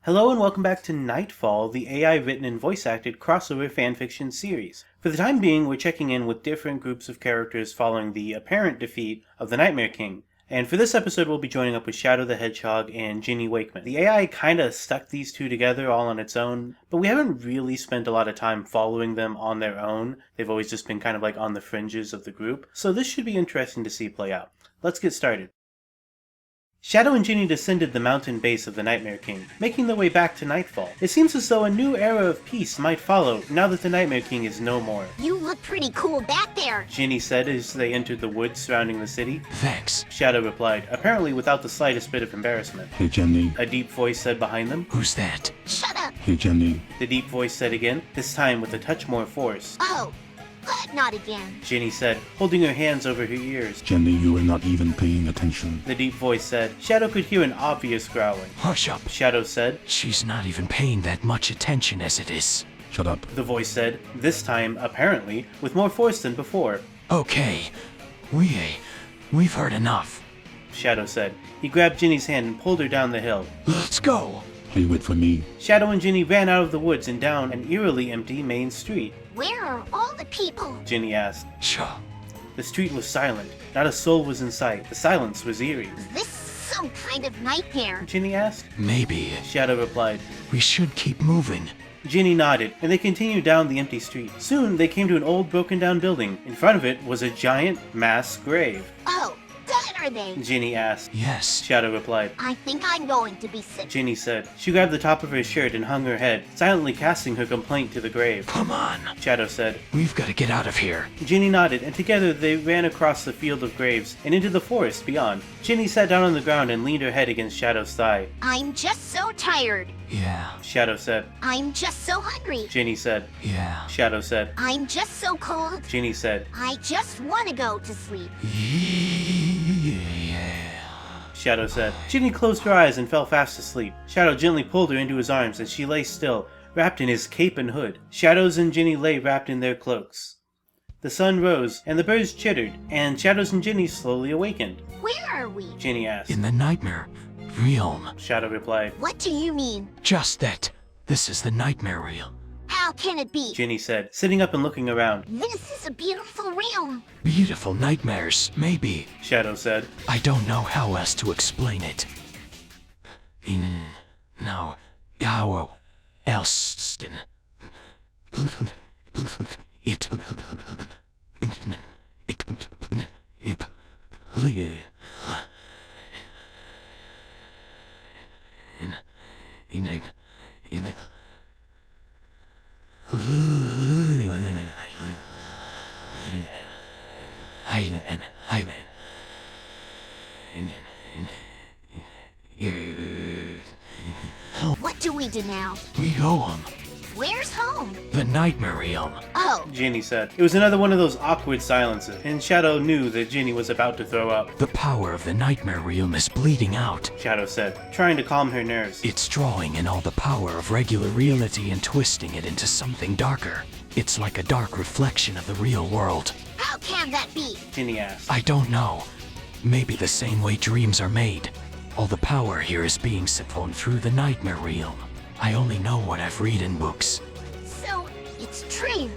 Hello and welcome back to Nightfall, the AI written and voice acted crossover fanfiction series. For the time being, we're checking in with different groups of characters following the apparent defeat of the Nightmare King. And for this episode, we'll be joining up with Shadow the Hedgehog and Ginny Wakeman. The AI kinda stuck these two together all on its own, but we haven't really spent a lot of time following them on their own. They've always just been kind of like on the fringes of the group, so this should be interesting to see play out. Let's get started. Shadow and Ginny descended the mountain base of the Nightmare King, making their way back to Nightfall. It seems as though a new era of peace might follow now that the Nightmare King is no more. You look pretty cool back there, Ginny said as they entered the woods surrounding the city. Thanks. Shadow replied, apparently without the slightest bit of embarrassment. Hey Jenny. A deep voice said behind them. Who's that? Shut up. Hey Jenny. The deep voice said again, this time with a touch more force. Oh, but not again. Ginny said, holding her hands over her ears. Jenny, you are not even paying attention. The deep voice said. Shadow could hear an obvious growling. Hush up. Shadow said. She's not even paying that much attention as it is. Shut up. The voice said, this time, apparently, with more force than before. Okay. We've heard enough. Shadow said. He grabbed Ginny's hand and pulled her down the hill. Let's go. Hey, wait for me. Shadow and Ginny ran out of the woods and down an eerily empty main street. Where are all the people? Ginny asked. Sure. The street was silent. Not a soul was in sight. The silence was eerie. Is this some kind of nightmare? Ginny asked. Maybe. Shadow replied. We should keep moving. Ginny nodded, and they continued down the empty street. Soon, they came to an old broken-down building. In front of it was a giant mass grave. Oh, dead are they? Ginny asked. Yes. Shadow replied. I think I'm going to be sick. Ginny said. She grabbed the top of her shirt and hung her head, silently casting her complaint to the grave. Come on. Shadow said. We've got to get out of here. Ginny nodded, and together they ran across the field of graves and into the forest beyond. Ginny sat down on the ground and leaned her head against Shadow's thigh. I'm just so tired. Yeah. Shadow said. I'm just so hungry. Ginny said. Yeah. Shadow said. I'm just so cold. Ginny said. I just want to go to sleep. Yeah. Shadow said. Ginny closed her eyes and fell fast asleep. Shadow gently pulled her into his arms and she lay still, wrapped in his cape and hood. Shadows and Ginny lay wrapped in their cloaks. The sun rose, and the birds chittered, and Shadows and Ginny slowly awakened. Where are we? Ginny asked. In the nightmare realm. Shadow replied. What do you mean? Just that. This is the nightmare realm. How can it be? Ginny said, sitting up and looking around. This is a beautiful realm. Beautiful nightmares, maybe. Shadow said. I don't know how else to explain it. No, how else What do we do now? We go home. Where's home? The nightmare realm. Oh, Ginny said. It was another one of those awkward silences, and Shadow knew that Ginny was about to throw up. The power of the nightmare realm is bleeding out. Shadow said, trying to calm her nerves. It's drawing in all the power of regular reality and twisting it into something darker. It's like a dark reflection of the real world. how can that be? Ginny asked. I don't know. Maybe the same way dreams are made. All the power here is being siphoned through the nightmare realm. I only know what I've read in books. So, it's true.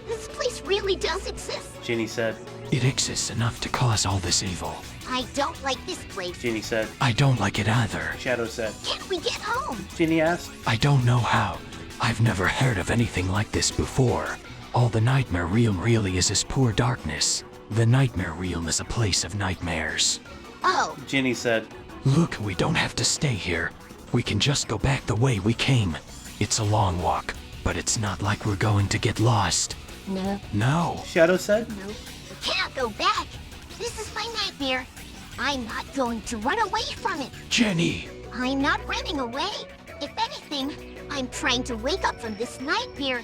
This place really does exist. Ginny said. It exists enough to cause all this evil. I don't like this place. Ginny said. I don't like it either. Shadow said. Can we get home? Ginny asked. I don't know how. I've never heard of anything like this before. All the nightmare realm really is pure darkness. The nightmare realm is a place of nightmares. Oh, Ginny said. Look, we don't have to stay here. We can just go back the way we came. It's a long walk, but it's not like we're going to get lost. no, No. Shadow said. no. We can't go back. This is my nightmare. I'm not going to run away from it. Jenny! I'm not running away. If anything, I'm trying to wake up from this nightmare.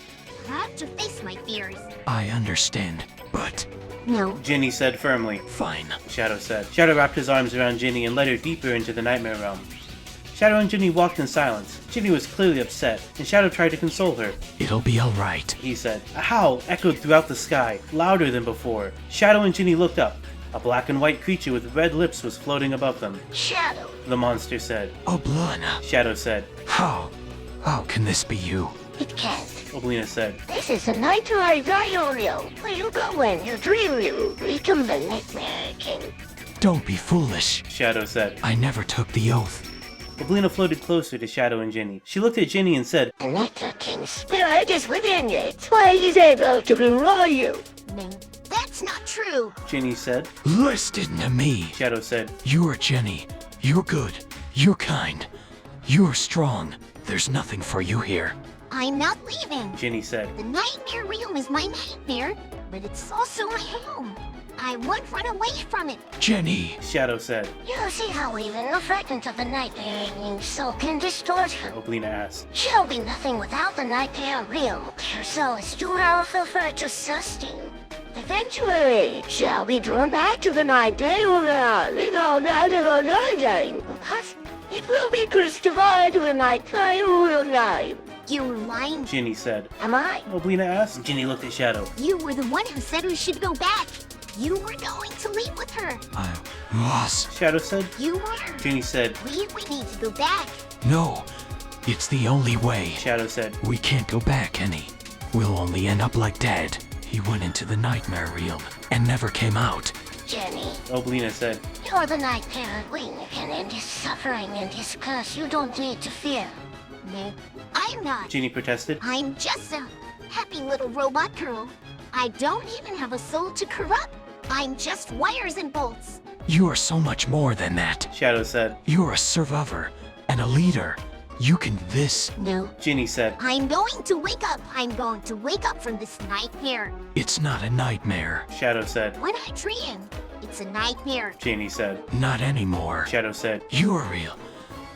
I have to face my fears. I understand, but No, Ginny said firmly. fine. Shadow said. Shadow wrapped his arms around Ginny and led her deeper into the nightmare realm. Shadow and Ginny walked in silence. Ginny was clearly upset, and Shadow tried to console her. It'll be alright. He said. A howl echoed throughout the sky, louder than before. Shadow and Ginny looked up. A black and white creature with red lips was floating above them. Shadow. The monster said. Oblina, Shadow said. how can this be you? It can't. Oblina said. This is a nightmare diario. Where you go when you dream you become the Nightmare King. Don't be foolish. Shadow said. I never took the oath. Oblina floated closer to Shadow and Ginny. She looked at Ginny and said, The Nightmare King's spirit is within you. It's why he's able to rule you. No, that's not true. Ginny said. Listen to me. Shadow said. You're Jenny. You're good. You're kind. You're strong. There's nothing for you here. I'm not leaving. Ginny said. The Nightmare Realm is my nightmare, but it's also my home. I won't run away from it. Jenny. Shadow said. You see how even the fragment of the Nightmare King's soul can distort her. Oblina asked. She'll be nothing without the Nightmare Realm. Her soul is too powerful for it to sustain. Eventually, she'll be drawn back to the Nightmare Realm. Because it will be crucified to the Nightmare Realm. You were lying. Ginny said. Am I? Oblina asked. Ginny looked at Shadow. You were the one who said we should go back. You were going to leave with her. I was. Shadow said. You were. Ginny said. We need to go back. No. It's the only way. Shadow said. We can't go back, Kenny. We'll only end up like Dad. He went into the Nightmare Realm and never came out. Jenny, Oblina said. you're the Nightmare Queen. You can end his suffering and his curse. You don't need to fear. No, I'm not. Ginny protested. I'm just a happy little robot girl. I don't even have a soul to corrupt. I'm just wires and bolts. You are so much more than that. Shadow said. You're a survivor and a leader. You can this. No, Ginny said. I'm going to wake up. I'm going to wake up from this nightmare. It's not a nightmare. Shadow said. When I dream, it's a nightmare. Ginny said. Not anymore. Shadow said. You're real.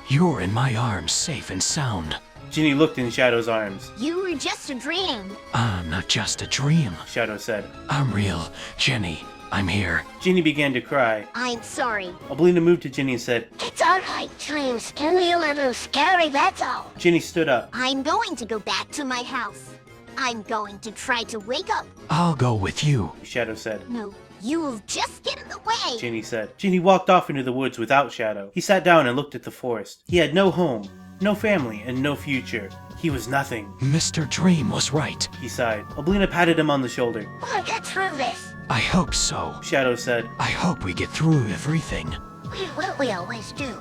You're in my arms, safe and sound. Ginny looked in Shadow's arms. You were just a dream. I'm not just a dream. Shadow said. I'm real. Jenny, I'm here. Ginny began to cry. I'm sorry. Oblina moved to Ginny and said. It's alright, dreams can be a little scary, that's all. Ginny stood up. I'm going to go back to my house. I'm going to try to wake up. I'll go with you. Shadow said. No, you'll just get in the way. Ginny said. Ginny walked off into the woods without Shadow. He sat down and looked at the forest. He had no home, no family, and no future. He was nothing. Mr. Dream was right. He sighed. Oblina patted him on the shoulder. We'll get through this. I hope so. Shadow said. I hope we get through everything. We always do.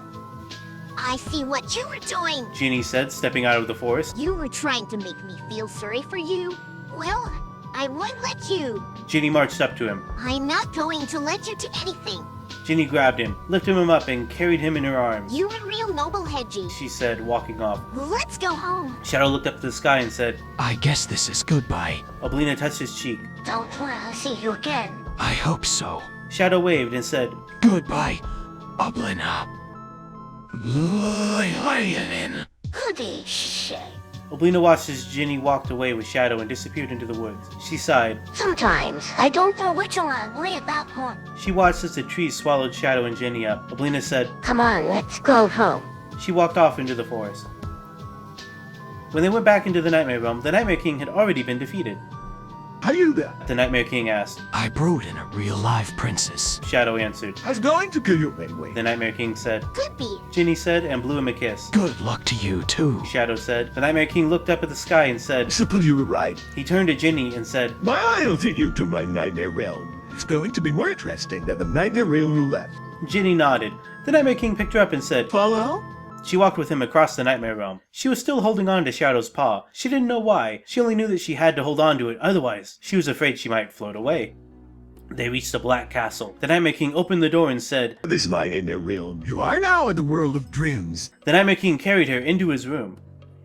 I see what you were doing. Ginny said, stepping out of the forest. You were trying to make me feel sorry for you. Well, I won't let you. Ginny marched up to him. I'm not going to let you do anything. Ginny grabbed him, lifted him up, and carried him in her arms. You're a real noble, Hedgie. She said, walking off. Let's go home. Shadow looked up to the sky and said. I guess this is goodbye. Oblina touched his cheek. Don't want to see you again. I hope so. Shadow waved and said. Goodbye, Oblina. Lion. Goody shit. Oblina watched as Ginny walked away with Shadow and disappeared into the woods. She sighed. Sometimes I don't know which one I worry about more. She watched as the trees swallowed Shadow and Ginny up. Oblina said. Come on, let's go home. She walked off into the forest. When they went back into the Nightmare Realm, the Nightmare King had already been defeated. Are you there? The Nightmare King asked. I brewed in a real live princess. Shadow answered. I was going to kill you anyway. The Nightmare King said. Could be. Ginny said and blew him a kiss. Good luck to you, too. Shadow said. The Nightmare King looked up at the sky and said. I suppose you were right. He turned to Ginny and said. My eye will take you to my nightmare realm. It's going to be more interesting than the nightmare realm you left. Ginny nodded. The Nightmare King picked her up and said. Follow? She walked with him across the Nightmare Realm. She was still holding on to Shadow's paw. She didn't know why. She only knew that she had to hold on to it, otherwise she was afraid she might float away. They reached a black castle. The Nightmare King opened the door and said, This is my nightmare realm. You are now in the world of dreams. The Nightmare King carried her into his room.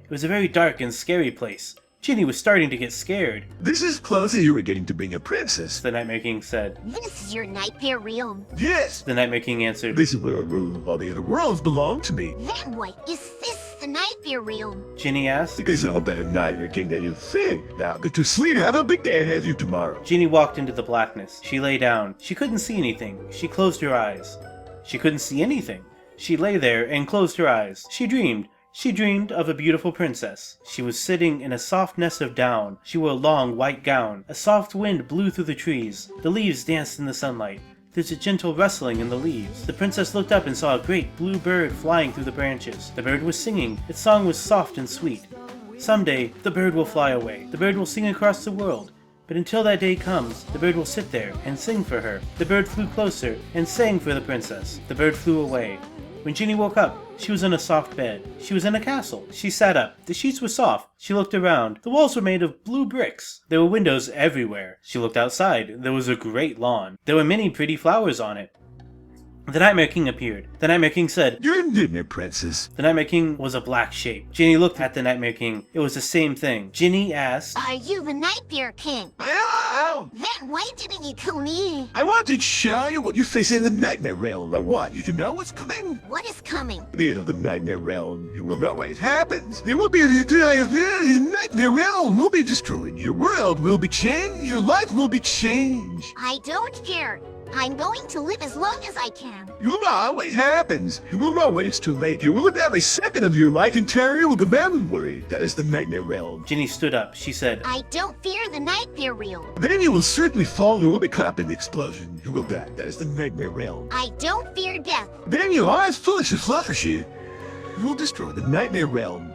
It was a very dark and scary place. Ginny was starting to get scared. This is close as you were getting to being a princess. The Nightmare King said. This is your nightmare realm. Yes. The Nightmare King answered. This is where I rule. All the other worlds belong to me. Then what is this the nightmare realm? Ginny asked. Because I'm a better nightmare king than you think. Now get to sleep. Have a big day ahead of you tomorrow. Ginny walked into the blackness. She lay down. She couldn't see anything. She closed her eyes. She couldn't see anything. She lay there and closed her eyes. She dreamed. She dreamed of a beautiful princess. She was sitting in a soft nest of down. She wore a long white gown. A soft wind blew through the trees. The leaves danced in the sunlight. There's a gentle rustling in the leaves. The princess looked up and saw a great blue bird flying through the branches. The bird was singing. Its song was soft and sweet. Someday, the bird will fly away. The bird will sing across the world. But until that day comes, the bird will sit there and sing for her. The bird flew closer and sang for the princess. The bird flew away. When Ginny woke up, she was in a soft bed. She was in a castle. She sat up. The sheets were soft. She looked around. The walls were made of blue bricks. There were windows everywhere. She looked outside. There was a great lawn. There were many pretty flowers on it. The Nightmare King appeared. The Nightmare King said, You're in dinner, princess. The Nightmare King was a black shape. Ginny looked at the Nightmare King. It was the same thing. Ginny asked, Are you the Nightmare King? Ow! Then why didn't you kill me? I want to show you what you face in the nightmare realm. I want you to know what's coming. What is coming? The end of the nightmare realm. You will know what happens. There will be a nightmare realm will be destroyed. Your world will be changed. Your life will be changed. I don't care. I'm going to live as long as I can. You will know what happens. You will know when it's too late. You will live every second of your life entirely with the memory. That is the nightmare realm. Ginny stood up. She said, I don't fear the Nightmare realm. Then you will certainly fall. You will be caught up in the explosion. You will die. That is the nightmare realm. I don't fear death. Then you are as foolish as Fluttershy. You will destroy the nightmare realm.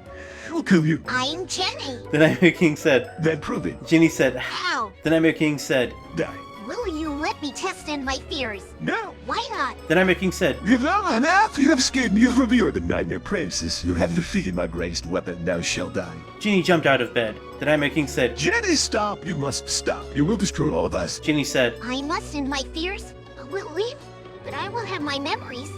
It will kill you. I'm Jenny. The Nightmare King said, Then prove it. Ginny said, How? The Nightmare King said, Die. Will you let me test in my fears? No. Why not? The Nightmare King said, You know enough. You have scared me from you, the nightmare princess. You have defeated my greatest weapon. Now shall die. Ginny jumped out of bed. The Nightmare King said, Jenny, stop. You must stop. You will destroy all of us. Ginny said, I must end my fears. I will leave, but I will have my memories.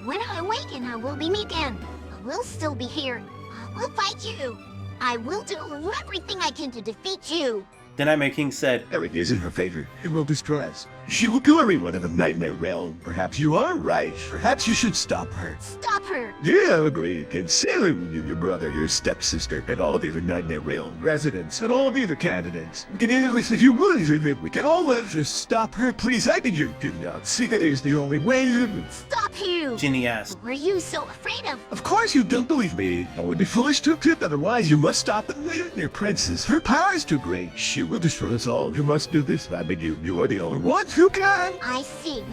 When I awaken, I will be me again. I will still be here. I will fight you. I will do everything I can to defeat you. The Nightmare King said, Everything is in her favor. It will destroy us. She will kill everyone in the nightmare realm. Perhaps you are right. Perhaps you should stop her. Stop her. Yeah, I agree. Consider you, your brother, your stepsister, and all the other nightmare realm residents, and all the other candidates. We can if you would, we can all just stop her, please. I need you to not see that is the only way to live. Stop you. Ginny asked, What were you so afraid of? Of course you don't believe me. I would be foolish to accept otherwise. You must stop the nightmare princess. Her power is too great. She will destroy us all. You must do this. I beg you. You are the only one who can. I see.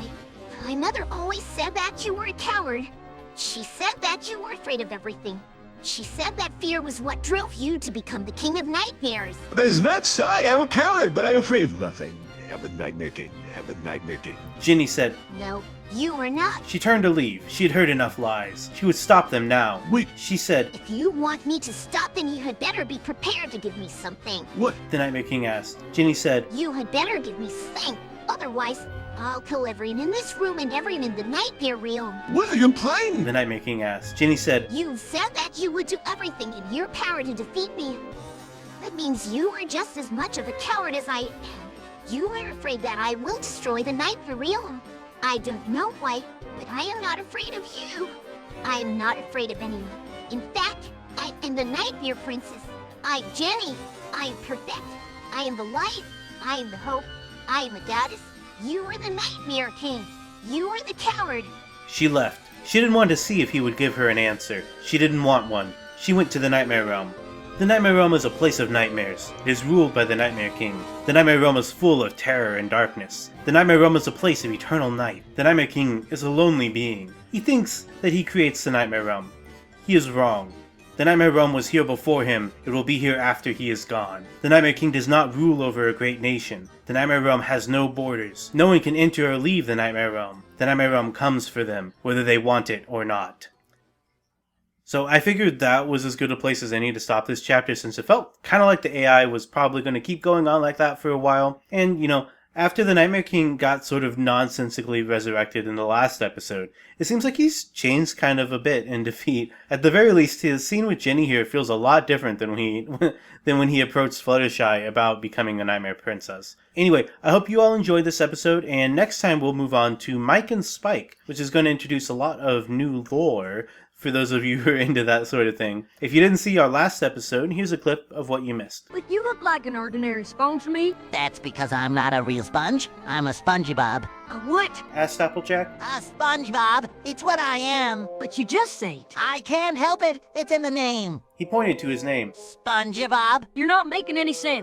My mother always said that you were a coward. She said that you were afraid of everything. She said that fear was what drove you to become the king of nightmares. That is not so. I am a coward, but I am afraid of nothing. I am the nightmare king. I am the nightmare king. Ginny said, No, you are not. She turned to leave. She had heard enough lies. She would stop them now. Wait. She said, If you want me to stop, then you had better be prepared to give me something. What? The Nightmare King asked. Ginny said, You had better give me something. Otherwise, I'll kill everyone in this room and everyone in the nightmare realm. What are you implying? The Nightmare King asked. Ginny said, You said that you would do everything in your power to defeat me. That means you are just as much of a coward as I am. You are afraid that I will destroy the nightmare realm. I don't know why, but I am not afraid of you. I am not afraid of anyone. In fact, I am the nightmare princess. I'm Jenny. I am perfect. I am the light. I am the hope. I am the goddess. You are the nightmare king. You are the coward. She left. She didn't want to see if he would give her an answer. She didn't want one. She went to the Nightmare Realm. The Nightmare Realm is a place of nightmares. It is ruled by the Nightmare King. The Nightmare Realm is full of terror and darkness. The Nightmare Realm is a place of eternal night. The Nightmare King is a lonely being. He thinks that he creates the Nightmare Realm. He is wrong. The Nightmare Realm was here before him, it will be here after he is gone. The Nightmare King does not rule over a great nation. The Nightmare Realm has no borders. No one can enter or leave the Nightmare Realm. The Nightmare Realm comes for them, whether they want it or not. So I figured that was as good a place as any to stop this chapter, since it felt kind of like the AI was probably going to keep going on like that for a while. And, you know, after the Nightmare King got sort of nonsensically resurrected in the last episode, it seems like he's changed kind of a bit in defeat. At the very least, his scene with Jenny here feels a lot different than when he approached Fluttershy about becoming a Nightmare Princess. Anyway, I hope you all enjoyed this episode, and next time we'll move on to Mike and Spike, which is going to introduce a lot of new lore for those of you who are into that sort of thing. If you didn't see our last episode, here's a clip of what you missed. But you look like an ordinary sponge to me. That's because I'm not a real sponge. I'm a SpongeBob. A what? Asked Applejack. A SpongeBob. It's what I am. But you just say it. I can't help it. It's in the name. He pointed to his name. SpongeBob. You're not making any sense.